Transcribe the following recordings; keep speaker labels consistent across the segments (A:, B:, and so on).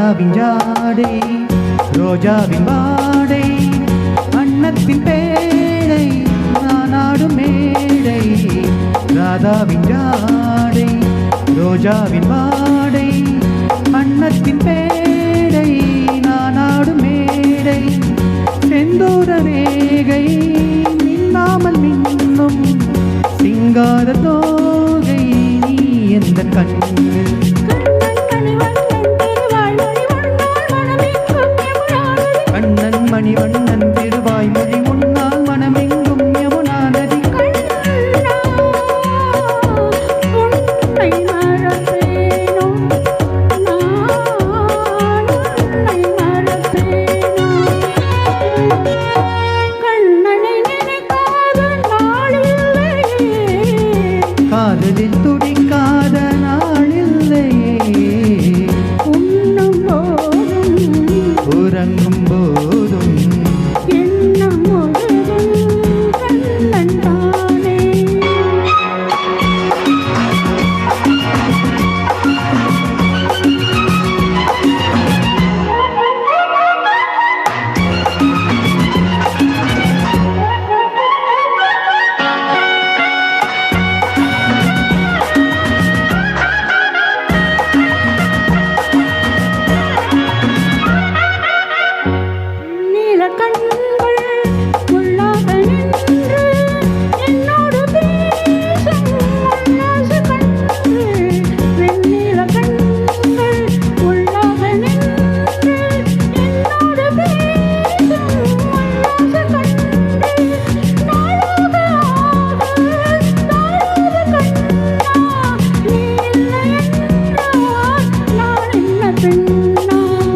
A: ராதாவின் ஜாடை ரோஜாவின் வாடை அன்னத்தின் பேடை நான் ஆடும் மேடை ராதாவின் ஜாடை ரோஜாவின் வாடை அன்னத்தின் பேடை நான் ஆடும் மேடை செந்தூர ரேகை மின்னாமல் மின்னும் சிங்கார தோகை நீ எந்த கண்ணு கண்ணன் மணிவண்ணன் திருவாய் மொழி முன்னால் மனமெங்கும் யமுனா நதி காதலில் துடிக்காத நாளில்லையே உண்ணும் போதும் உறங்கும் போதும் எண்ணம் முழுதும் கண்ணன் தானே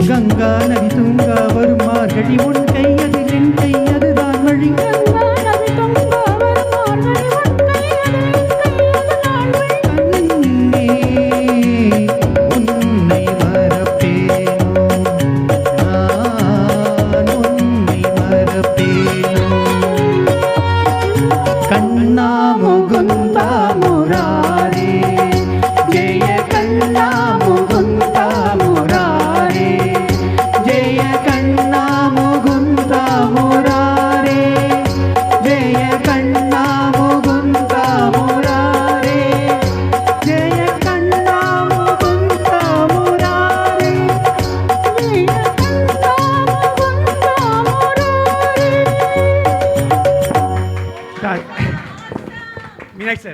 A: கங்கா நதி தூங்கா வரும் மார்கழி உன் கையது என் கையதுதான் வழி கண்ணே உன்னை மறப்பேனோ நான் உன்னை மறப்பேனோ கண்ணா முகுந்தா முராரே ஜெய கண்ணா முகுந்தா முராரே ஜெய கண்ணா முகுந்தா முராரே ஜெய கண்ணா முகுந்தா முராரே ஜெய கண்ணா முகுந்தா முராரே ஜெய கண்ணா முகுந்தா முராரே. மீனாட்சி சார்.